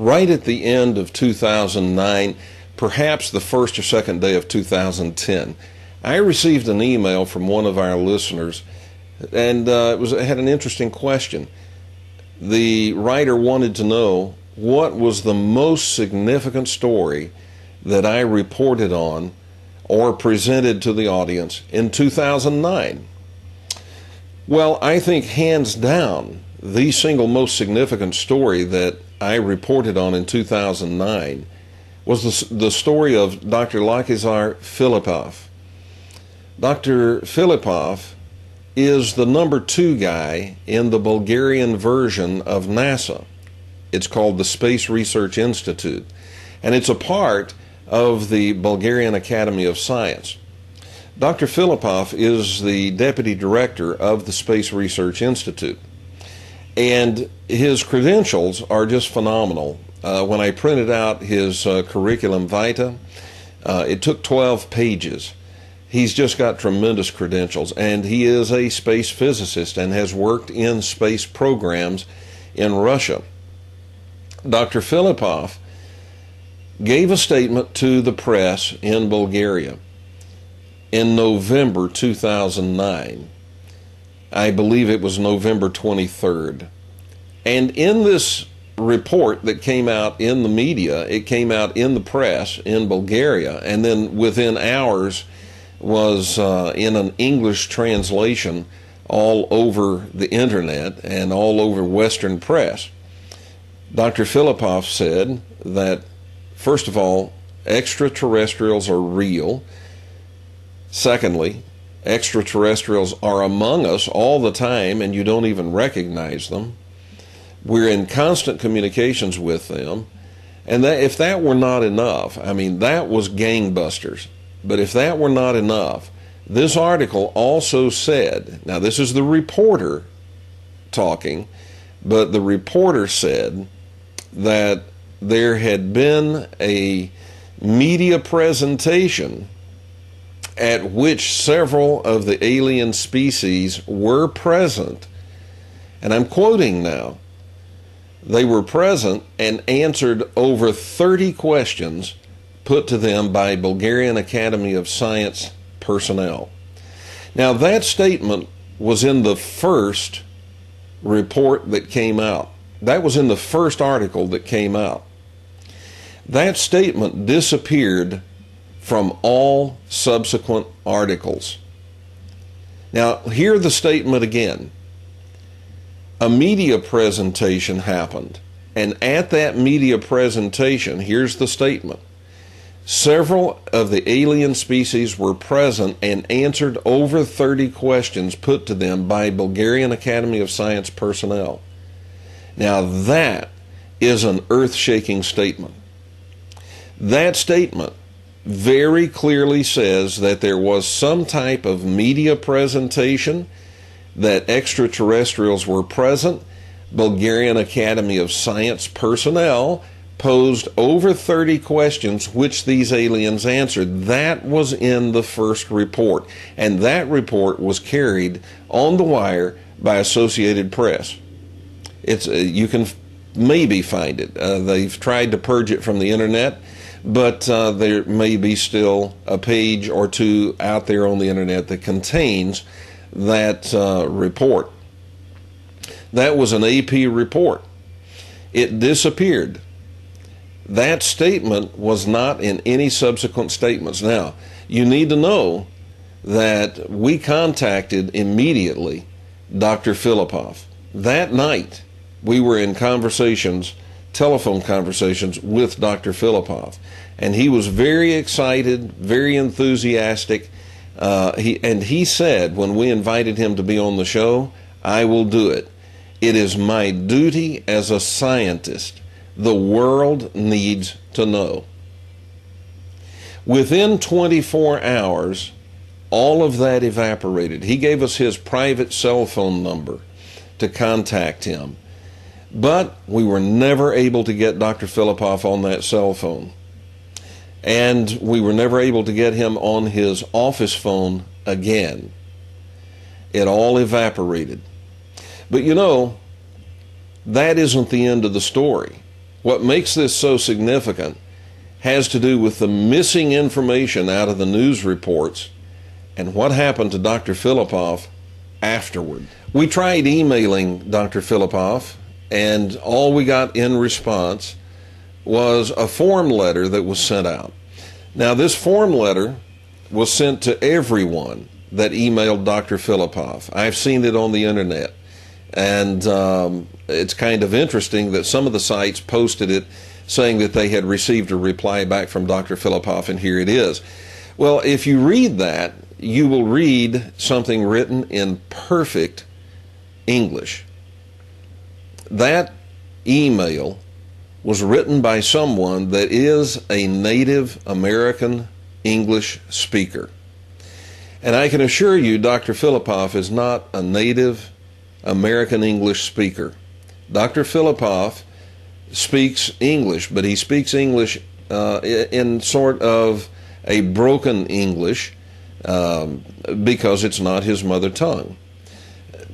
right at the end of 2009, perhaps the first or second day of 2010, I received an email from one of our listeners, and it had an interesting question. The writer wanted to know what was the most significant story that I reported on or presented to the audience in 2009. Well, I think hands down, the single most significant story that I reported on in 2009 was the story of Dr. Lachezar Filipov. Dr. Filipov is the #2 guy in the Bulgarian version of NASA. It's called the Space Research Institute, and it's a part of the Bulgarian Academy of Science. Dr. Filipov is the deputy director of the Space Research Institute, and his credentials are just phenomenal. When I printed out his curriculum vitae, it took 12 pages. He's just got tremendous credentials, and he is a space physicist and has worked in space programs in Russia. Dr. Filipov gave a statement to the press in Bulgaria in November 2009. I believe it was November 23rd. And in this report that came out in the media, it came out in the press in Bulgaria, and then within hours was in an English translation all over the internet and all over Western press. Dr. Filipov said that, first of all, extraterrestrials are real. Secondly, extraterrestrials are among us all the time and you don't even recognize them. We're in constant communications with them. And that, if that were not enough, I mean, that was gangbusters. But if that were not enough, this article also said, now this is the reporter talking, but the reporter said that there had been a media presentation at which several of the alien species were present. And I'm quoting now. They were present and answered over 30 questions put to them by Bulgarian Academy of Science personnel. Now, that statement was in the first report that came out. That was in the first article that came out. That statement disappeared from all subsequent articles. Now, hear the statement again. A media presentation happened, and at that media presentation, here's the statement. Several of the alien species were present and answered over 30 questions put to them by Bulgarian Academy of Science personnel. Now that is an earth-shaking statement. That statement very clearly says that there was some type of media presentation, that extraterrestrials were present. Bulgarian Academy of Science personnel posed over 30 questions which these aliens answered. That was in the first report, and that report was carried on the wire by Associated Press. It's you can maybe find it. They've tried to purge it from the internet, but there may be still a page or two out there on the internet that contains that report. That was an AP report. It disappeared. That statement was not in any subsequent statements. Now, you need to know that we contacted immediately Dr. Filipov. That night, we were in conversations, telephone conversations with Dr. Filipov, and he was very excited, very enthusiastic. He said when we invited him to be on the show, I will do it. It is my duty as a scientist. The world needs to know. Within 24 hours, all of that evaporated. He gave us his private cell phone number to contact him. But we were never able to get Dr. Filipov on that cell phone. And we were never able to get him on his office phone again. It all evaporated. But you know, that isn't the end of the story. What makes this so significant has to do with the missing information out of the news reports and what happened to Dr. Filipov afterward. We tried emailing Dr. Filipov, and all we got in response was a form letter that was sent out. Now, this form letter was sent to everyone that emailed Dr. Filipov. I've seen it on the internet, and it's kind of interesting that some of the sites posted it saying that they had received a reply back from Dr. Filipov, and here it is. Well, if you read that, you will read something written in perfect English. That email was written by someone that is a native American English speaker. And I can assure you, Dr. Filipov is not a native American English speaker. Dr. Filipov speaks English, but he speaks English in sort of a broken English because it's not his mother tongue.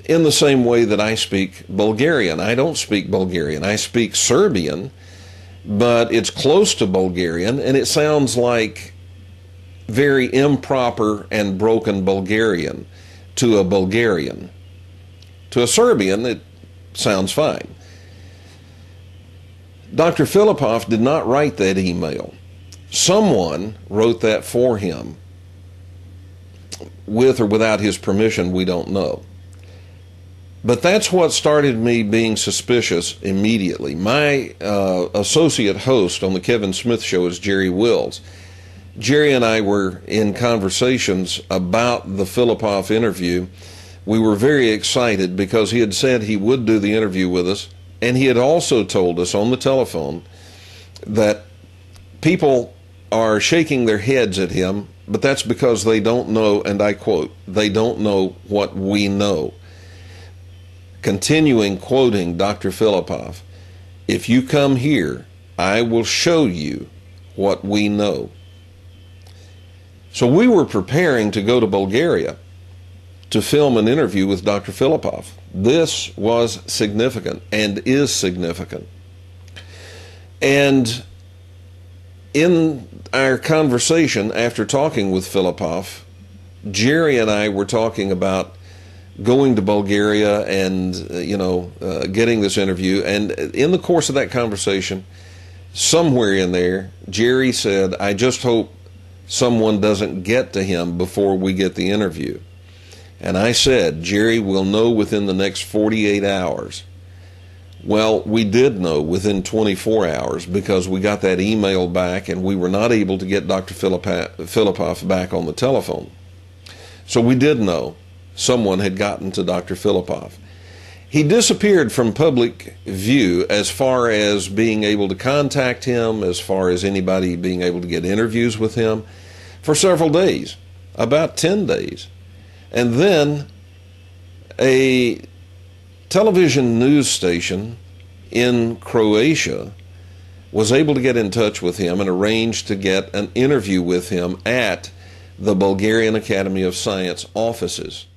In the same way that I speak Bulgarian. I don't speak Bulgarian. I speak Serbian, but it's close to Bulgarian, and it sounds like very improper and broken Bulgarian to a Bulgarian. To a Serbian, it sounds fine. Dr. Filipov did not write that email. Someone wrote that for him. With or without his permission, we don't know. But that's what started me being suspicious immediately. My associate host on the Kevin Smith Show is Jerry Wills. Jerry and I were in conversations about the Filipov interview. We were very excited because he had said he would do the interview with us, and he had also told us on the telephone that people are shaking their heads at him, but that's because they don't know, and I quote, they don't know what we know. Continuing quoting Dr. Filipov, if you come here, I will show you what we know. So we were preparing to go to Bulgaria to film an interview with Dr. Filipov. This was significant and is significant. And in our conversation after talking with Filipov, Jerry and I were talking about going to Bulgaria and, getting this interview. And in the course of that conversation, somewhere in there, Jerry said, I just hope someone doesn't get to him before we get the interview. And I said, Jerry will know within the next 48 hours. Well, we did know within 24 hours because we got that email back and we were not able to get Dr. Filipov back on the telephone. So we did know someone had gotten to Dr. Filipov. He disappeared from public view as far as being able to contact him, as far as anybody being able to get interviews with him, for several days, about 10 days. And then a television news station in Croatia was able to get in touch with him and arranged to get an interview with him at the Bulgarian Academy of Science offices.